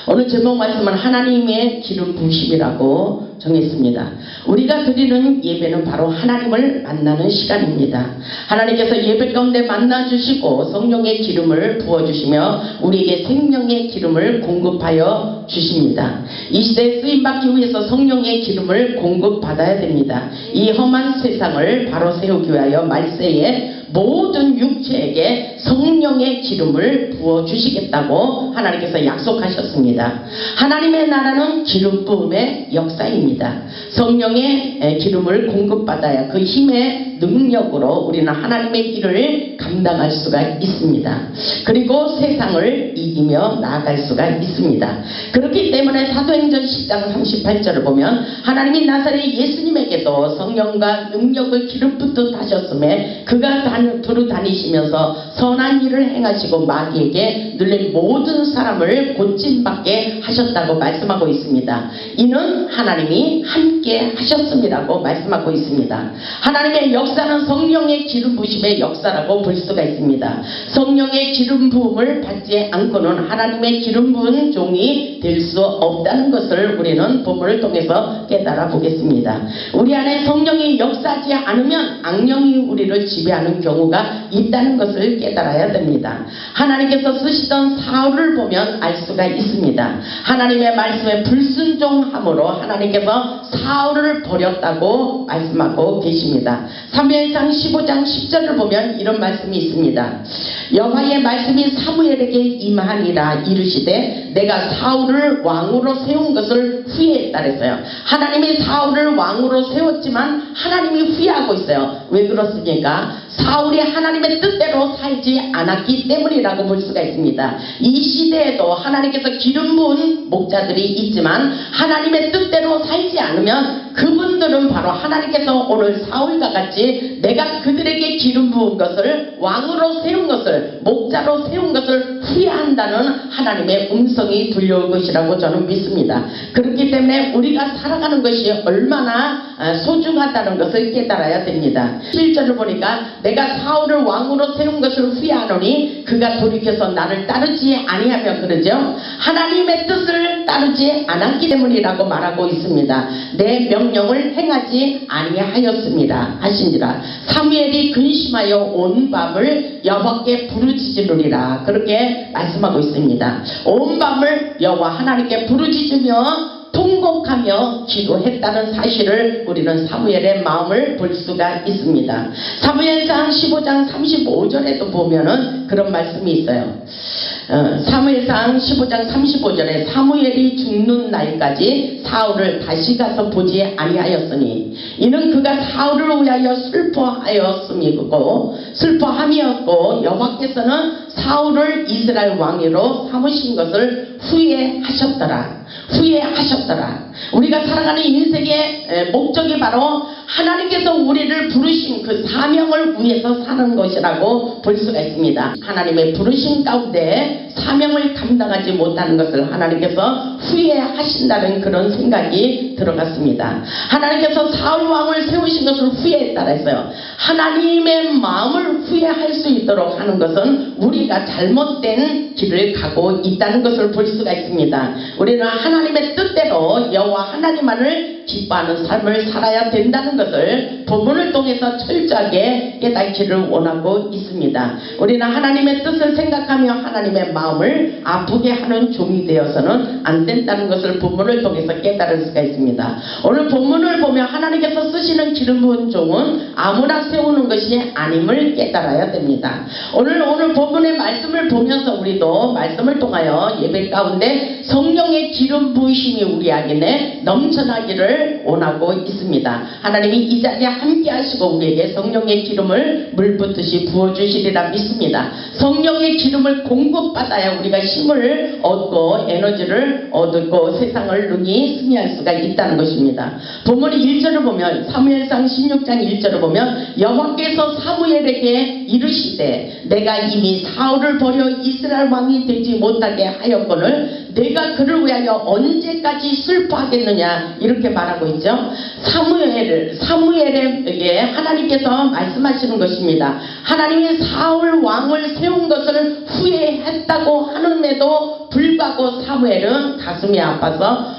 오늘 제목 말씀은 하나님의 기름 부으심이라고 정했습니다. 우리가 드리는 예배는 바로 하나님을 만나는 시간입니다. 하나님께서 예배 가운데 만나주시고 성령의 기름을 부어주시며 우리에게 생명의 기름을 공급하여 주십니다. 이 시대에 쓰임받기 위해서 성령의 기름을 공급받아야 됩니다. 이 험한 세상을 바로 세우기 위하여 말세에 모든 육체에게 성령의 기름을 부어주시겠다고 하나님께서 약속하셨습니다. 하나님의 나라는 기름 부음의 역사입니다. 성령의 기름을 공급받아야 그 힘의 능력으로 우리는 하나님의 일을 감당할 수가 있습니다. 그리고 세상을 이기며 나아갈 수가 있습니다. 그렇기 때문에 사도행전 10장 38절을 보면 하나님이 나사렛 예수님에게도 성령과 능력을 기름 붓듯 하셨음에 그가 두루 다니시면서 선한 일을 행하시고 마귀에게 눌린 모든 사람을 고침받게 하셨다고 말씀하고 있습니다. 이는 하나님이 함께 하셨음이라고 말씀하고 있습니다. 하나님의 역사는 성령의 기름 부으심의 역사라고 볼 수가 있습니다. 성령의 기름 부음을 받지 않고는 하나님의 기름 부은 종이 될 수 없다는 것을 우리는 본문을 통해서 깨달아 보겠습니다. 우리 안에 성령이 역사하지 않으면 악령이 우리를 지배하는 경우가 있다는 것을 깨달아야 됩니다. 하나님께서 쓰시던 사울을 보면 알 수가 있습니다. 하나님의 말씀에 불순종함으로 하나님께서 사울을 버렸다고 말씀하고 계십니다. 사무엘상 15장 10절을 보면 이런 말씀이 있습니다. 여호와의 말씀이 사무엘에게 임하니라 이르시되 내가 사울을 왕으로 세운 것을 후회했다 그랬어요. 하나님이 사울을 왕으로 세웠지만 하나님이 후회하고 있어요. 왜 그렇습니까? 사울이 하나님의 뜻대로 살지 않았기 때문이라고 볼 수가 있습니다. 이 시대에도 하나님께서 기름 부은 목자들이 있지만 하나님의 뜻대로 살지 않으면 그분들은 바로 하나님께서 오늘 사울과 같이 내가 그들에게 기름 부은 것을 왕으로 세운 것을 목자로 세운 것을 후회한다는 하나님의 음성이 들려올 것이라고 저는 믿습니다. 그렇기 때문에 우리가 살아가는 것이 얼마나 소중하다는 것을 깨달아야 됩니다. 11절을 보니까 내가 사울을 왕으로 세운 것을 후회하노니 그가 돌이켜서 나를 따르지 아니하며 그러죠. 하나님의 뜻을 따르지 않았기 때문이라고 말하고 있습니다. 내 명령을 행하지 아니하였습니다 하신지라. 사무엘이 근심하여 온 밤을 여호와께 부르짖으리라 그렇게 말씀하고 있습니다. 온 밤을 여호와 하나님께 부르짖으며 통곡하며 기도했다는 사실을 우리는 사무엘의 마음을 볼 수가 있습니다. 사무엘상 15장 35절에도 보면은 그런 말씀이 있어요. 사무엘상 15장 35절에 사무엘이 죽는 날까지 사울을 다시 가서 보지 아니하였으니 이는 그가 사울을 위하여 슬퍼함이었고 여호와께서는 사울을 이스라엘 왕으로 삼으신 것을 후회하셨더라. 우리가 살아가는 인생의 목적이 바로 하나님께서 우리를 부르신 그 사명을 위해서 사는 것이라고 볼 수가 있습니다. 하나님의 부르심 가운데 사명을 감당하지 못하는 것을 하나님께서 후회하신다는 그런 생각이 들어갔습니다. 하나님께서 사울 왕을 세우신 것을 후회했다고 했어요. 하나님의 마음을 후회할 수 있도록 하는 것은 우리가 잘못된 길을 가고 있다는 것을 볼 수가 있습니다. 우리는 하나님의 뜻대로 여호와 하나님만을 기뻐하는 삶을 살아야 된다는 것을 본문을 통해서 철저하게 깨닫기를 원하고 있습니다. 우리는 하나님의 뜻을 생각하며 하나님의 마음을 아프게 하는 종이 되어서는 안 된다는 것을 본문을 통해서 깨달을 수가 있습니다. 오늘 본문을 보면 하나님께서 쓰시는 기름 부은 종은 아무나 세우는 것이 아님을 깨달아야 됩니다. 오늘 본문의 말씀을 보면서 우리도 말씀을 통하여 예배 가운데 성령의 기름 부으심이 우리 안에 넘쳐나기를 원하고 있습니다. 하나님이 이 자리에 함께 하시고 우리에게 성령의 기름을 물 붓듯이 부어주시리라 믿습니다. 성령의 기름을 공급받아야 우리가 힘을 얻고 에너지를 얻고 세상을 능히 승리할 수가 있다는 것입니다. 본문의 1절을 보면 사무엘상 16장 1절을 보면 여호와께서 사무엘에게 이르시되 내가 이미 사울을 버려 이스라엘 왕이 되지 못하게 하였거늘 내가 그를 위하여 언제까지 슬퍼하겠느냐 이렇게 말하고 있죠. 사무엘에게 하나님께서 말씀하시는 것입니다. 하나님이 사울 왕을 세운 것을 후회했다고 하는데도 불구하고 사무엘은 가슴이 아파서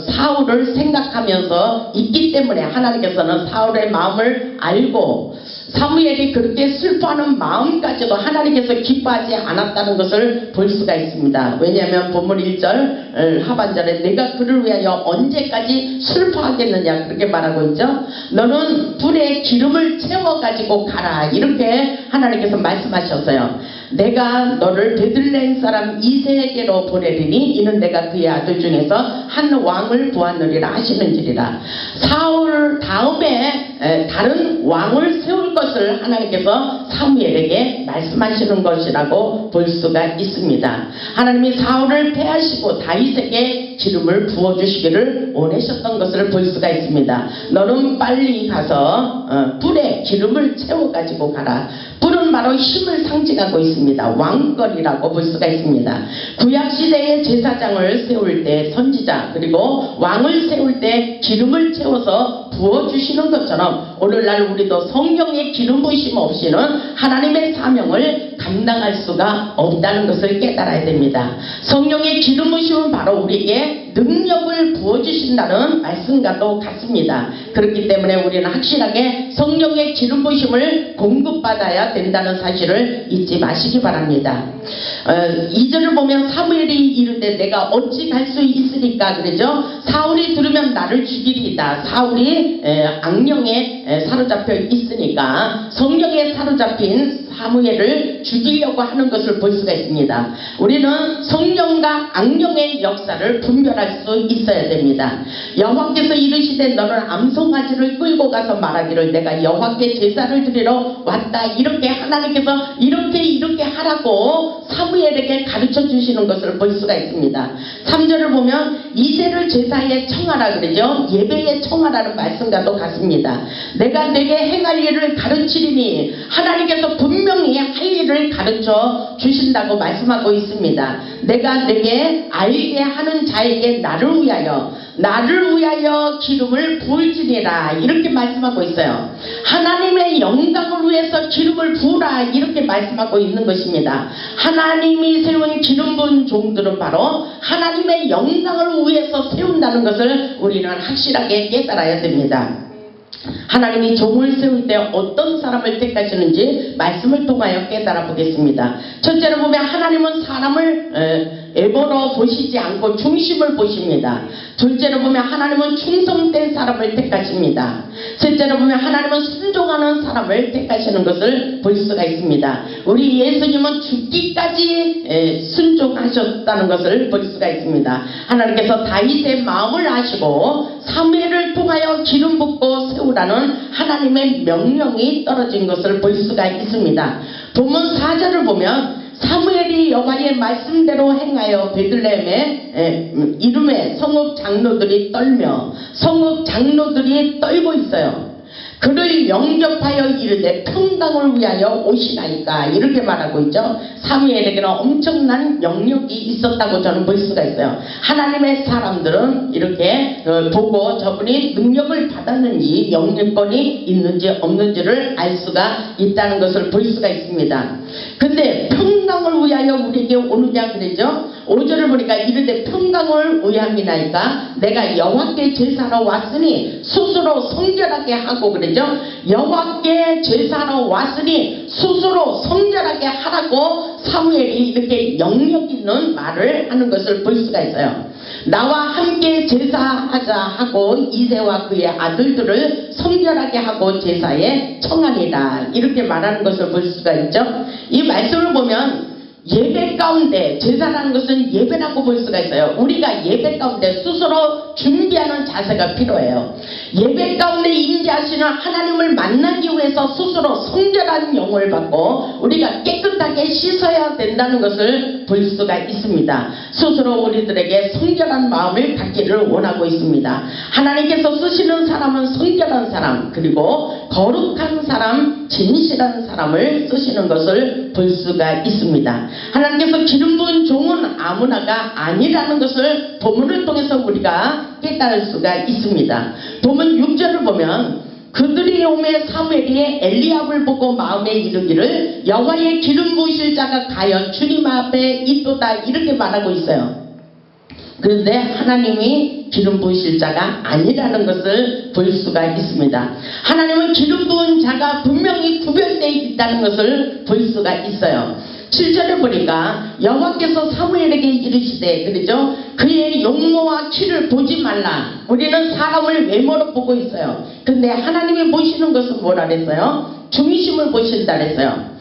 사울을 생각하면서 있기 때문에 하나님께서는 사울의 마음을 알고 사무엘이 그렇게 슬퍼하는 마음까지도 하나님께서 기뻐하지 않았다는 것을 볼 수가 있습니다. 왜냐하면 본문 1절 하반절에 내가 그를 위하여 언제까지 슬퍼하겠느냐 그렇게 말하고 있죠. 너는 불에 기름을 채워가지고 가라 이렇게 하나님께서 말씀하셨어요. 내가 너를 베들레헴 사람 이새에게로 보내리니 이는 내가 그의 아들 중에서 한 왕을 보았느니라 하시는지리라. 사울 다음에 다른 왕을 세울 것을 하나님께서 사무엘에게 말씀하시는 것이라고 볼 수가 있습니다. 하나님이 사울을 패하시고 다윗에게 기름을 부어주시기를 원하셨던 것을 볼 수가 있습니다. 너는 빨리 가서 불에 기름을 채워가지고 가라. 불은 바로 힘을 상징하고 있습니다. 왕권이라고 볼 수가 있습니다. 구약시대의 제사장을 세울 때 선지자 그리고 왕을 세울 때 기름을 채워서 부어주시는 것처럼 오늘날 우리도 성령의 기름 부으심 없이는 하나님의 사명을 감당할 수가 없다는 것을 깨달아야 됩니다. 성령의 기름 부으심은 바로 우리에게 능력을 부어주신다는 말씀과도 같습니다. 그렇기 때문에 우리는 확실하게 성령의 기름 부으심을 공급받아야 된다는 사실을 잊지 마시기 바랍니다. 2절을 보면 사무엘이 이르되 내가 어찌 갈 수 있으리까 그러죠. 사울이 들으면 나를 죽이리다. 사울이 악령에 사로잡혀 있으니까 성령에 사로잡힌 사무엘을 죽이려고 하는 것을 볼 수가 있습니다. 우리는 성령과 악령의 역사를 분별할 수 있어야 됩니다. 여호와께서 이르시되 너는 암송아지를 끌고 가서 말하기를 내가 여호와께 제사를 드리러 왔다. 이렇게 하나님께서 이렇게 하라고 사무엘에게 가르쳐 주시는 것을 볼 수가 있습니다. 3절을 보면 이제를 제사에 청하라 그러죠. 예배에 청하라는 말씀과도 같습니다. 내가 내게 행할 일을 가르치리니 하나님께서 분명히 할 일을 가르쳐 주신다고 말씀하고 있습니다. 내가 내게 알게 하는 자에게 나를 위하여 기름을 부을지니라 이렇게 말씀하고 있어요. 하나님의 영광을 위해서 기름을 부으라 이렇게 말씀하고 있는 것입니다. 하나님이 세운 기름 부은 종들은 바로 하나님의 영광을 위해서 세운다는 것을 우리는 확실하게 깨달아야 됩니다. 하나님이 종을 세울 때 어떤 사람을 택하시는지 말씀을 통하여 깨달아 보겠습니다. 첫째로 보면 하나님은 사람을 애보로 보시지 않고 중심을 보십니다. 둘째로 보면 하나님은 충성된 사람을 택하십니다. 셋째로 보면 하나님은 순종하는 사람을 택하시는 것을 볼 수가 있습니다. 우리 예수님은 죽기까지 순종하셨다는 것을 볼 수가 있습니다. 하나님께서 다윗의 마음을 아시고 사무엘을 통하여 기름 붓고 세우라는 하나님의 명령이 떨어진 것을 볼 수가 있습니다. 본문 4절을 보면 사무엘이 여호와의 말씀대로 행하여 베들레헴의 이름의 성읍 장로들이 떨고 있어요. 그를 영접하여 이르되 평강을 위하여 오시나이까 이렇게 말하고 있죠. 사무엘에게는 엄청난 영역이 있었다고 저는 볼 수가 있어요. 하나님의 사람들은 이렇게 보고 저분이 능력을 받았는지 영역권이 있는지 없는지를 알 수가 있다는 것을 볼 수가 있습니다. 근데 평강을 위하여 우리에게 오느냐 그러죠. 5절을 보니까 이르되 평강을 위함이나이까 내가 여호와께 제사로 왔으니 스스로 성결하게 하고 그러죠. 여호와께 제사로 왔으니 스스로 성결하게 하라고 사무엘이 이렇게 영역 있는 말을 하는 것을 볼 수가 있어요. 나와 함께 제사하자 하고 이새와 그의 아들들을 성결하게 하고 제사에 청하니라 이렇게 말하는 것을 볼 수가 있죠. 이 말씀을 보면 예배 가운데 제사라는 것은 예배라고 볼 수가 있어요. 우리가 예배 가운데 스스로 준비하는 자세가 필요해요. 예배 가운데 임재하시는 하나님을 만나기 위해서 스스로 성결한 영을 받고 우리가 깨끗하게 씻어야 된다는 것을 것을 볼 수가 있습니다. 스스로 우리들에게 성결한 마음을 갖기를 원하고 있습니다. 하나님께서 쓰시는 사람은 성결한 사람, 그리고 거룩한 사람, 진실한 사람을 쓰시는 것을 볼 수가 있습니다. 하나님께서 기름 부은 종은 아무나가 아니라는 것을 본문을 통해서 우리가 깨달을 수가 있습니다. 본문 6절을 보면 그들이 오매 사무엘이 엘리압을 보고 마음에 이르기를 여호와의 기름 부으실 자가 과연 주님 앞에 있도다 이렇게 말하고 있어요. 그런데 하나님이 기름 부으실 자가 아니라는 것을 볼 수가 있습니다. 하나님은 기름 부은 자가 분명히 구별되어 있다는 것을 볼 수가 있어요. 7절에 보니까 여호와께서 사무엘에게 이르시되, 그러죠? 그의 용모와 키를 보지 말라. 우리는 사람을 외모로 보고 있어요. 근데 하나님이 보시는 것은 뭐라 그랬어요? 중심을 보신다 그랬어요.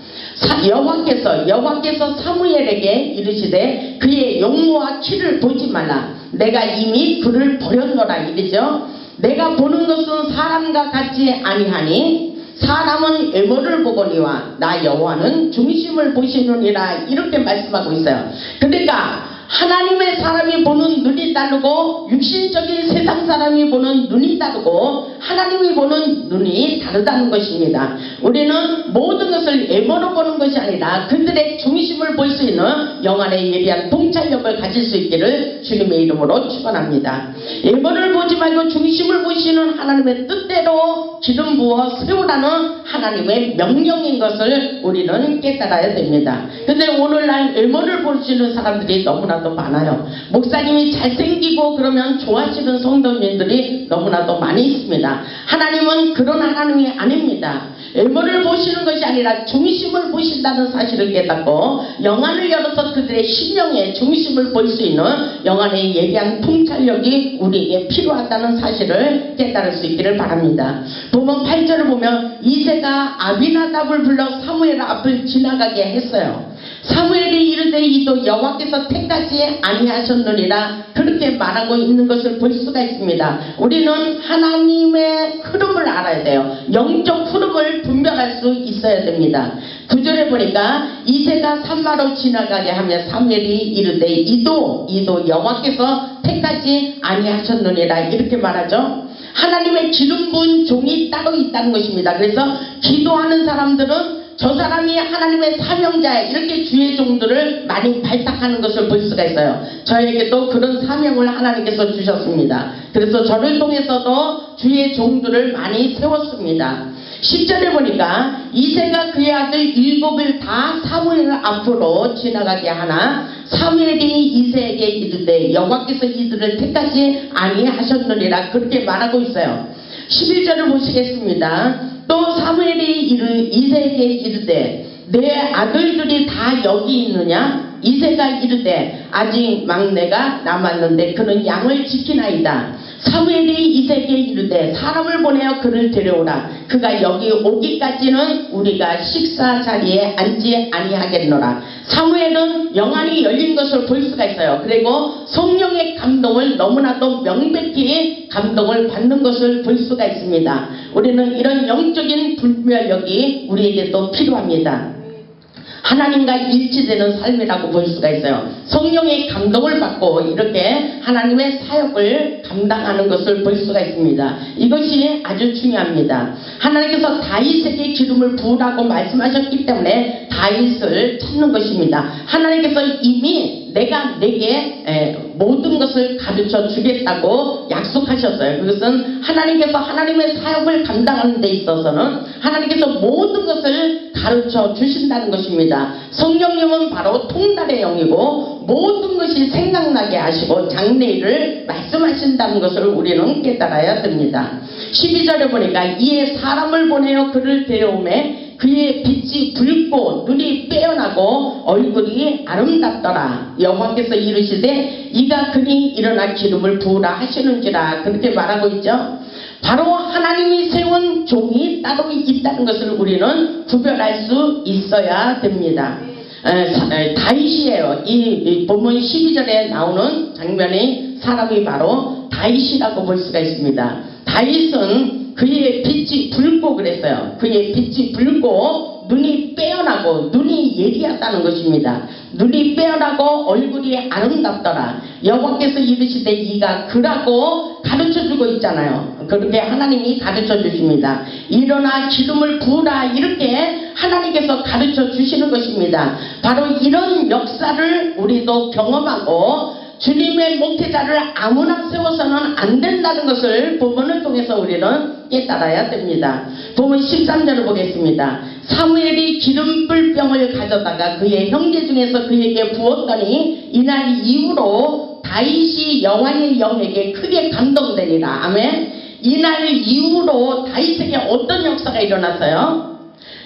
여호와께서 사무엘에게 이르시되 그의 용모와 키를 보지 말라. 내가 이미 그를 버렸노라 이르죠. 내가 보는 것은 사람과 같지 아니하니 사람은 외모를 보거니와 나 여호와는 중심을 보시느니라 이렇게 말씀하고 있어요. 그러니까 하나님의 사람이 보는 눈이 다르고 육신적인 세상 사람이 보는 눈이 다르고 하나님이 보는 눈이 다르다는 것입니다. 우리는 모든 것을 외모로 보는 것이 아니라 그들의 중심을 볼 수 있는 영안에 예리한 통찰력을 가질 수 있기를 주님의 이름으로 축원합니다. 외모를 보지 말고 중심을 보시는 하나님의 뜻대로 기름 부어 세우라는 하나님의 명령인 것을 우리는 깨달아야 됩니다. 근데 오늘날 외모를 보시는 사람들이 너무나도 많아요. 목사님이 잘생기고 그러면 좋아하시는 성도님들이 너무나도 많이 있습니다. 하나님은 그런 하나님이 아닙니다. 외모를 보시는 것이 아니라 중심을 보신다는 사실을 깨닫고 영안을 열어서 그들의 심령의 중심을 볼 수 있는 영안의 예리한 통찰력이 우리에게 필요하다는 사실을 깨달을 수 있기를 바랍니다. 본문 8절을 보면 이새가 아비나답을 불러 사무엘 앞을 지나가게 했어요. 사무엘이 이르되 이도 여호와께서 택하지 아니하셨느니라 그렇게 말하고 있는 것을 볼 수가 있습니다. 우리는 하나님의 흐름을 알아야 돼요. 영적 흐름을 분별할 수 있어야 됩니다. 9절에 보니까 이새가 산마로 지나가게 하며 사무엘이 이르되 이도 여호와께서 택하지 아니하셨느니라 이렇게 말하죠. 하나님의 기름 부은 종이 따로 있다는 것입니다. 그래서 기도하는 사람들은 저 사람이 하나님의 사명자야 이렇게 주의 종들을 많이 발탁하는 것을 볼 수가 있어요. 저에게도 그런 사명을 하나님께서 주셨습니다. 그래서 저를 통해서도 주의 종들을 많이 세웠습니다. 10절에 보니까 이새가 그의 아들 7을 다 사무엘 앞으로 지나가게 하나 사무엘이 이새에게 이르되 여호와께서 이들을 택하지 아니하셨느니라 그렇게 말하고 있어요. 11절을 보시겠습니다. 또 사무엘이 이새에게 이르되 내 아들들이 다 여기 있느냐? 이새가 이르되 아직 막내가 남았는데 그는 양을 지키나이다. 사무엘이 이새에게 이르되 사람을 보내어 그를 데려오라. 그가 여기 오기까지는 우리가 식사 자리에 앉지 아니하겠노라. 사무엘은 영안이 열린 것을 볼 수가 있어요. 그리고 성령의 감동을 너무나도 명백히 감동을 받는 것을 볼 수가 있습니다. 우리는 이런 영적인 분별력이 우리에게도 필요합니다. 하나님과 일치되는 삶이라고 볼 수가 있어요. 성령의 감동을 받고 이렇게 하나님의 사역을 감당하는 것을 볼 수가 있습니다. 이것이 아주 중요합니다. 하나님께서 다윗에게 기름을 부으라고 말씀하셨기 때문에 다윗을 찾는 것입니다. 하나님께서 이미 내가 내게 모든 것을 가르쳐 주겠다고 약속하셨어요. 그것은 하나님께서 하나님의 사역을 감당하는 데 있어서는 하나님께서 모든 것을 가르쳐 주신다는 것입니다. 성령님은 바로 통달의 영이고 모든 것이 생각나게 하시고 장래일을 말씀하신다는 것을 우리는 깨달아야 됩니다. 12절에 보니까 이에 사람을 보내어 그를 데려오매 그의 빛이 붉고 눈이 빼어나고 얼굴이 아름답더라. 여호와께서 이르시되 이가 그니 일어나 기름을 부으라 하시는지라 그렇게 말하고 있죠. 바로 하나님이 세운 종이 따로 있다는 것을 우리는 구별할 수 있어야 됩니다. 다윗이에요. 이 본문 12절에 나오는 장면의 사람이 바로 다윗이라고 볼 수가 있습니다. 다윗은 그의 빛이 붉고 그랬어요. 그의 빛이 붉고 눈이 빼어나고 눈이 예리하다는 것입니다. 눈이 빼어나고 얼굴이 아름답더라. 여호와께서 이르시되 이가 그라고 가르쳐주고 있잖아요. 그렇게 하나님이 가르쳐 주십니다. 일어나 기름을 부으라 이렇게 하나님께서 가르쳐 주시는 것입니다. 바로 이런 역사를 우리도 경험하고 주님의 목회자를 아무나 세워서는 안 된다는 것을 본문을 통해서 우리는 깨달아야 됩니다. 본문 13절을 보겠습니다. 사무엘이 기름불병을 가져다가 그의 형제 중에서 그에게 부었더니 이날 이후로 다윗이 여호와의 영에게 크게 감동되니라. 아멘. 이날 이후로 다윗에게 어떤 역사가 일어났어요?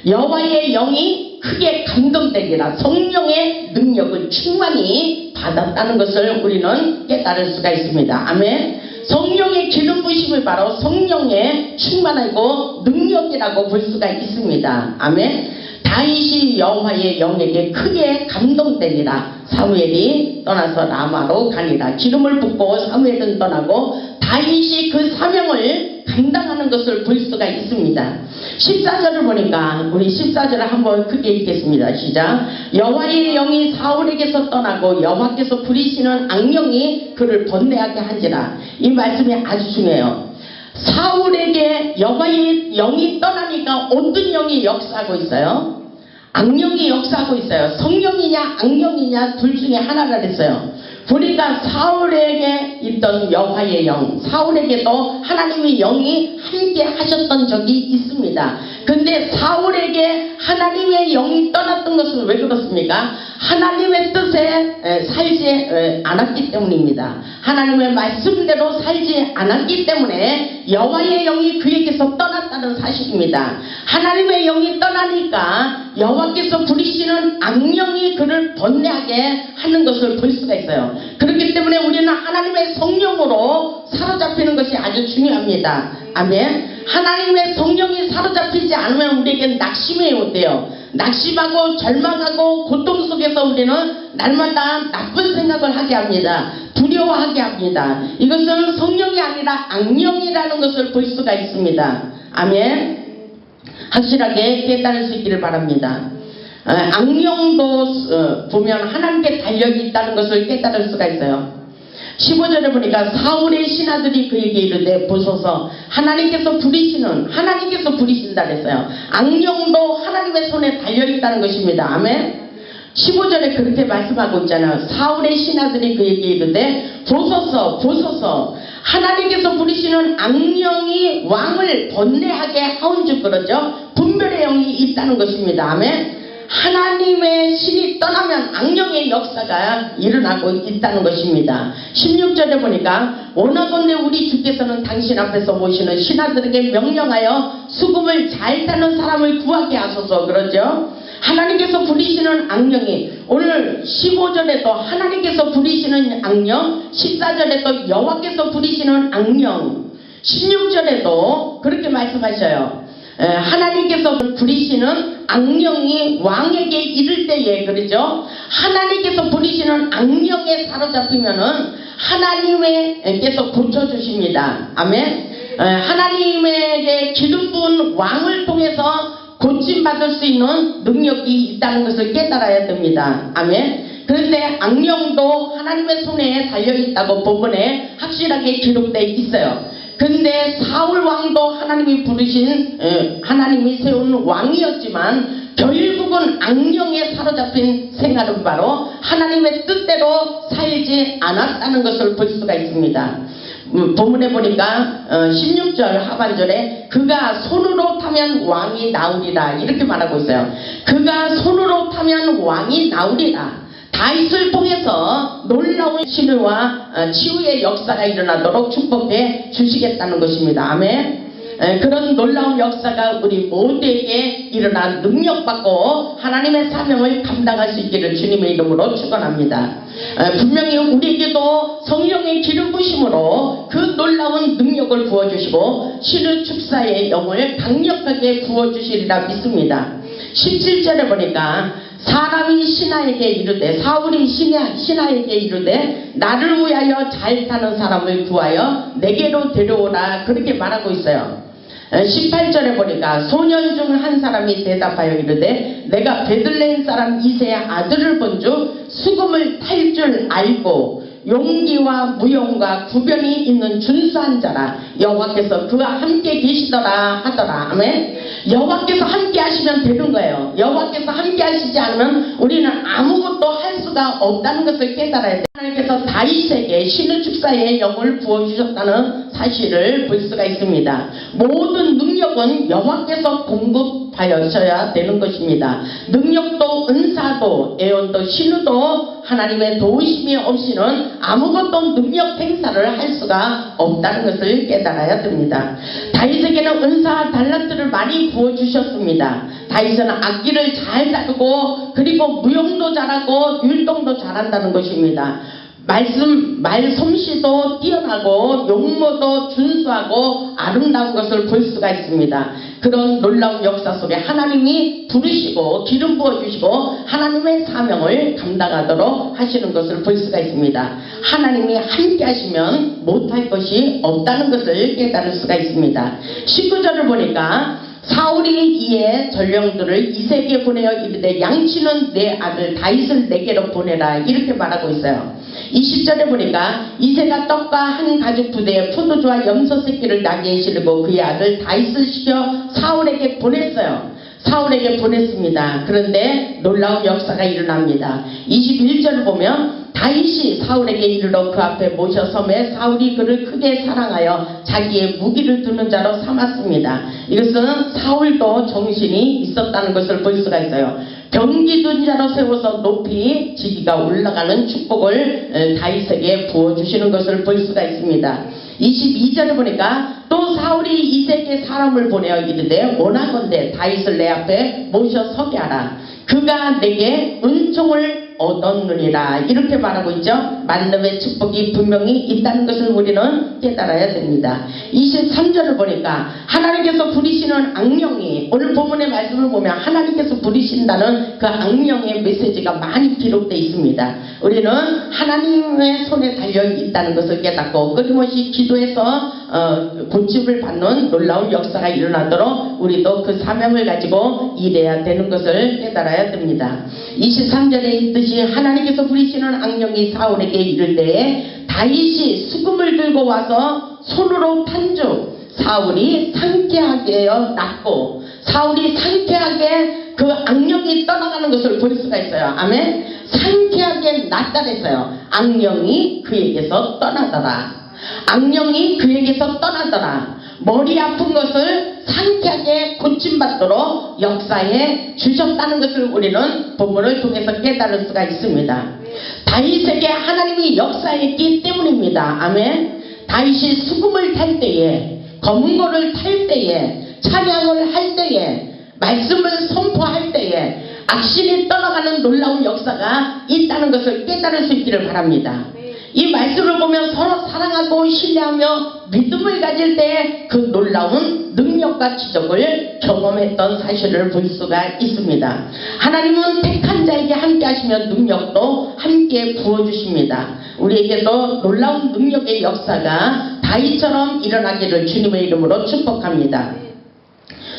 여호와의 영이 크게 감동되니라. 성령의 능력을 충만히 받았다는 것을 우리는 깨달을 수가 있습니다. 아멘. 성령의 기름 부심을 바로 성령의 충만하고 능력이라고 볼 수가 있습니다. 아멘. 다윗이 여호와의 영에게 크게 감동되니라. 사무엘이 떠나서 라마로 가니라. 기름을 붓고 사무엘은 떠나고 다윗이 그 사명을 감당하는 것을 볼 수가 있습니다. 14절을 보니까 우리 14절을 한번 크게 읽겠습니다. 시작. 여호와의 영이 사울에게서 떠나고 여호와께서 부리시는 악령이 그를 번뇌하게 한지라. 이 말씀이 아주 중요해요. 사울에게 여호와의 영이 떠나니까 어떤 영이 역사하고 있어요? 악령이 역사하고 있어요. 성령이냐 악령이냐 둘 중에 하나라 그랬어요. 보니까 사울에게 있던 여호와의 영, 사울에게도 하나님의 영이 함께 하셨던 적이 있습니다. 근데 사울에게 하나님의 영이 떠났던 것은 왜 그렇습니까? 하나님의 뜻에 살지 않았기 때문입니다. 하나님의 말씀대로 살지 않았기 때문에 여호와의 영이 그에게서 떠났다는 사실입니다. 하나님의 영이 떠나니까 여호와께서 부리시는 악령이 그를 번뇌하게 하는 것을 볼 수가 있어요. 그렇기 때문에 우리는 하나님의 성령으로 사로잡히는 것이 아주 중요합니다. 아멘. 하나님의 성령이 사로잡히지 않으면 우리에게 낙심이 온대요. 낙심하고 절망하고 고통 속에서 우리는 날마다 나쁜 생각을 하게 합니다. 두려워하게 합니다. 이것은 성령이 아니라 악령이라는 것을 볼 수가 있습니다. 아멘. 확실하게 깨달을 수 있기를 바랍니다. 악령도 보면 하나님께 달려있다는 것을 깨달을 수가 있어요. 15절에 보니까 사울의 신하들이 그에게 이르되 보소서 하나님께서 부리신다 그랬어요. 악령도 하나님의 손에 달려있다는 것입니다. 아멘. 15절에 그렇게 말씀하고 있잖아요. 사울의 신하들이 그에게 이르되 보소서 하나님께서 부리시는 악령이 왕을 번뇌하게 하온즉 그러죠. 분별의 영이 있다는 것입니다. 아멘. 하나님의 신이 떠나면 악령의 역사가 일어나고 있다는 것입니다. 16절에 보니까 원하건대 우리 주께서는 당신 앞에서 모시는 신하들에게 명령하여 수금을 잘 타는 사람을 구하게 하소서 그러죠. 하나님께서 부리시는 악령이 오늘 15절에도 하나님께서 부리시는 악령, 14절에도 여호와께서 부리시는 악령, 16절에도 그렇게 말씀하셔요. 하나님께서 부리시는 악령이 왕에게 이를 때에 그러죠. 하나님께서 부리시는 악령에 사로잡히면은 하나님께서 고쳐주십니다. 아멘. 하나님에게 기름 부은 왕을 통해서 고침받을 수 있는 능력이 있다는 것을 깨달아야 됩니다. 아멘. 그런데 악령도 하나님의 손에 달려있다고 본문에 확실하게 기록되어 있어요. 근데 사울 왕도 하나님이 부르신 하나님이 세운 왕이었지만 결국은 악령에 사로잡힌 생활은 바로 하나님의 뜻대로 살지 않았다는 것을 볼 수가 있습니다. 본문에 보니까 16절 하반절에 그가 손으로 타면 왕이 나오리라 이렇게 말하고 있어요. 그가 손으로 타면 왕이 나오리라. 다윗을 통해서 놀라운 치료와 치유의 역사가 일어나도록 축복해 주시겠다는 것입니다. 아멘. 그런 놀라운 역사가 우리 모두에게 일어나 능력받고 하나님의 사명을 감당할 수 있기를 주님의 이름으로 축원합니다. 분명히 우리에게도 성령의 기름 부심으로 그 놀라운 능력을 부어주시고 치료 축사의 영을 강력하게 부어주시리라 믿습니다. 17절에 보니까 사람이 신하에게 이르되 사울이 신하에게 이르되 나를 위하여 잘 타는 사람을 구하여 내게로 데려오라 그렇게 말하고 있어요. 18절에 보니까 소년 중 한 사람이 대답하여 이르되 내가 베들레헴 사람 이새의 아들을 본즉 수금을 탈 줄 알고 용기와 무용과 구변이 있는 준수한 자라 여호와께서 그와 함께 계시더라 하더라. 아멘. 여호와께서 함께 하시면 되는 거예요. 여호와께서 함께 하시지 않으면 우리는 아무것도 할 수가 없다는 것을 깨달아야 돼요. 하나님께서 다윗에게 신의 축사의 영을 부어주셨다는 사실을 볼 수가 있습니다. 모든 능력은 여호와께서 공급하셔야 되는 것입니다. 능력도 은사도 애원도 신의도 하나님의 도우심이 없이는 아무것도 능력 행사를 할 수가 없다는 것을 깨달아야 됩니다. 다윗에게는 은사와 달란트를 많이 부어주셨습니다. 다윗은 악기를 잘 다루고 그리고 무용도 잘하고 율동도 잘한다는 것입니다. 말솜씨도 뛰어나고 용모도 준수하고 아름다운 것을 볼 수가 있습니다. 그런 놀라운 역사 속에 하나님이 부르시고 기름 부어주시고 하나님의 사명을 감당하도록 하시는 것을 볼 수가 있습니다. 하나님이 함께 하시면 못할 것이 없다는 것을 깨달을 수가 있습니다. 19절을 보니까 사울이 이에 전령들을 이새에게 보내어 이르되 양치는 내 아들 다윗을 내게로 보내라 이렇게 말하고 있어요. 20절에 보니까 이새가 떡과 한 가죽 부대에 포도주와 염소 새끼를 나귀에 실고 그의 아들 다윗을 시켜 사울에게 보냈어요. 사울에게 보냈습니다. 그런데 놀라운 역사가 일어납니다. 21절을 보면 다윗이 사울에게 이르러 그 앞에 모셔섬에 사울이 그를 크게 사랑하여 자기의 무기를 두는 자로 삼았습니다. 이것은 사울도 정신이 있었다는 것을 볼 수가 있어요. 병기 둔 자로 세워서 높이 지기가 올라가는 축복을 다윗에게 부어주시는 것을 볼 수가 있습니다. 22절에 보니까 또 사울이 이새에게 사람을 보내어 이르되 원하건대 다윗을 내 앞에 모셔 서게 하라. 그가 내게 은총을 얻었느니라 이렇게 말하고 있죠. 만남의 축복이 분명히 있다는 것을 우리는 깨달아야 됩니다. 23절을 보니까 하나님께서 부리시는 악령이 오늘 본문의 말씀을 보면 하나님께서 부리신다는 그 악령의 메시지가 많이 기록되어 있습니다. 우리는 하나님의 손에 달려 있다는 것을 깨닫고 끊임없이 기도해서 고침을 받는 놀라운 역사가 일어나도록 우리도 그 사명을 가지고 일해야 되는 것을 깨달아야 됩니다. 23절에 있듯이 하나님께서 부리시는 악령이 사울에게 이를 때에 다윗이 수금을 들고 와서 손으로 판즉 사울이 상쾌하게 낫고 사울이 상쾌하게 그 악령이 떠나가는 것을 볼 수가 있어요. 아멘. 상쾌하게 낫다 그랬어요. 악령이 그에게서 떠나더라. 악령이 그에게서 떠나더라. 머리 아픈 것을 상쾌하게 고침받도록 역사해 주셨다는 것을 우리는 본문을 통해서 깨달을 수가 있습니다. 다윗에게 하나님이 역사했기 때문입니다. 아멘. 다윗이 수금을 탈 때에 검은고를 탈 때에 찬양을 할 때에 말씀을 선포할 때에 악신이 떠나가는 놀라운 역사가 있다는 것을 깨달을 수 있기를 바랍니다. 이 말씀을 보면 서로 사랑하고 신뢰하며 믿음을 가질 때 그 놀라운 능력과 기적을 경험했던 사실을 볼 수가 있습니다. 하나님은 택한 자에게 함께 하시면 능력도 함께 부어주십니다. 우리에게도 놀라운 능력의 역사가 다윗처럼 일어나기를 주님의 이름으로 축복합니다.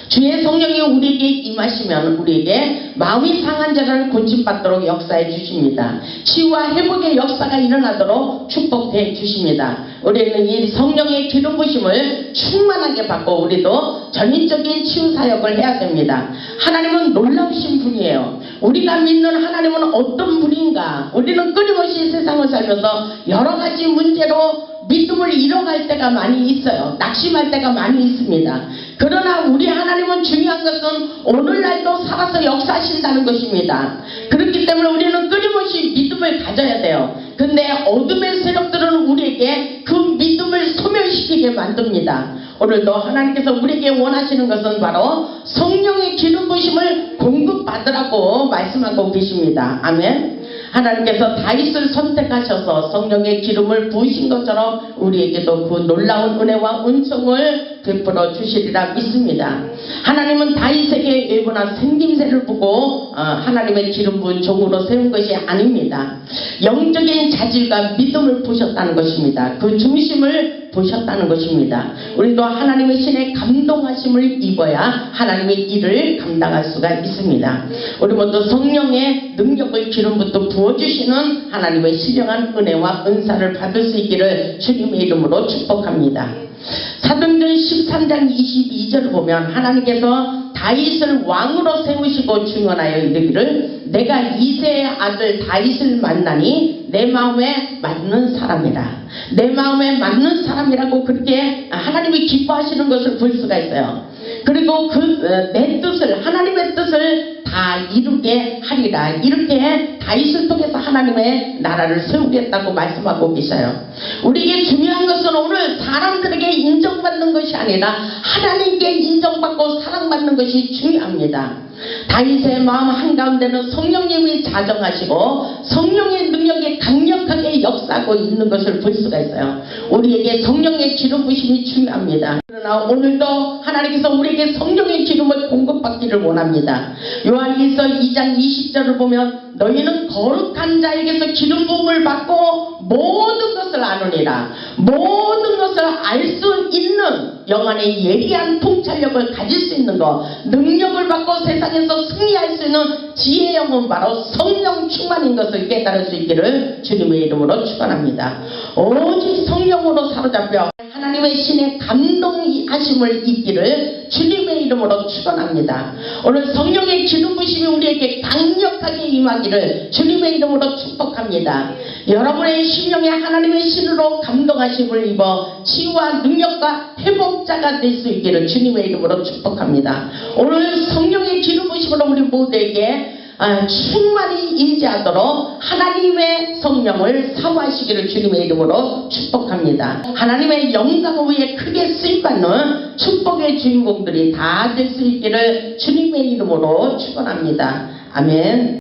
주의 성령이 우리에게 임하시면 우리에게 마음이 상한 자를 고침받도록 역사해 주십니다. 치유와 회복의 역사가 일어나도록 축복해 주십니다. 우리는 이 성령의 기름 부심을 충만하게 받고 우리도 전인적인 치유 사역을 해야 됩니다. 하나님은 놀라우신 분이에요. 우리가 믿는 하나님은 어떤 분인가? 우리는 끊임없이 세상을 살면서 여러 가지 문제로 믿음을 잃어갈 때가 많이 있어요. 낙심할 때가 많이 있습니다. 그러나 우리 하나님은 중요한 것은 오늘날도 살아서 역사하신다는 것입니다. 그렇기 때문에 우리는 끊임없이 믿음을 가져야 돼요. 근데 어둠의 세력들은 우리에게 그 믿음을 소멸시키게 만듭니다. 오늘도 하나님께서 우리에게 원하시는 것은 바로 성령의 기름 부심을 공급받으라고 말씀하고 계십니다. 아멘. 하나님께서 다윗을 선택하셔서 성령의 기름을 부으신 것처럼 우리에게도 그 놀라운 은혜와 은총을 베풀어 주시리라 믿습니다. 하나님은 다윗에게 예고나 생김새를 보고 하나님의 기름 부은 종으로 세운 것이 아닙니다. 영적인 자질과 믿음을 보셨다는 것입니다. 그 중심을 보셨다는 것입니다. 우리도 하나님의 신의 감동하심을 입어야 하나님의 일을 감당할 수가 있습니다. 우리 모두 성령의 능력을 기름부터 부어주시는 하나님의 신령한 은혜와 은사를 받을 수 있기를 주님의 이름으로 축복합니다. 사도행전 13장 22절을 보면 하나님께서 다윗을 왕으로 세우시고 증언하여 이르기를 내가 이새의 아들 다윗을 만나니 내 마음에 맞는 사람이라. 내 마음에 맞는 사람이라고 그렇게 하나님이 기뻐하시는 것을 볼 수가 있어요. 그리고 내 뜻을, 하나님의 뜻을 다 이루게 하리라. 이렇게 다윗을 통해서 하나님의 나라를 세우겠다고 말씀하고 계셔요. 우리에게 중요한 것은 오늘 사람들에게 인정받는 것이 아니라 하나님께 인정받고 사랑받는 것이 중요합니다. 다윗의 마음 한가운데는 성령님이 자정하시고 성령의 능력이 강력하게 역사하고 있는 것을 볼 수가 있어요. 우리에게 성령의 기름 부심이 중요합니다. 그러나 오늘도 하나님께서 우리에게 성령의 기름을 공급받기를 원합니다. 요한일서 2장 20절을 보면 너희는 거룩한 자에게서 기름 부음을 받고 모든 것을 아느니라. 모든 것을 알 수 있는 영안의 예리한 통찰력을 가질 수 있는 것, 능력을 받고 세상에서 승리할 수 있는 지혜의 영은 바로 성령 충만인 것을 깨달을 수 있기를 주님의 이름으로 축원합니다. 오직 성령으로 사로잡혀 하나님의 신의 감동하심을 입기를 주님의 이름으로 축원합니다. 오늘 성령의 기름 부심이 우리에게 강력하게 임하기를 주님의 이름으로 축복합니다. 여러분의 심령에 하나님의 신으로 감동하심을 입어 치유와 능력과 회복자가 될 수 있기를 주님의 이름으로 축복합니다. 오늘 성령의 기름 부심으로 우리 모두에게 충만히 임재하도록 하나님의 성령을 사모하시기를 주님의 이름으로 축복합니다. 하나님의 영광 위에 크게 쓰임받는 축복의 주인공들이 다 될 수 있기를 주님의 이름으로 축원합니다. 아멘.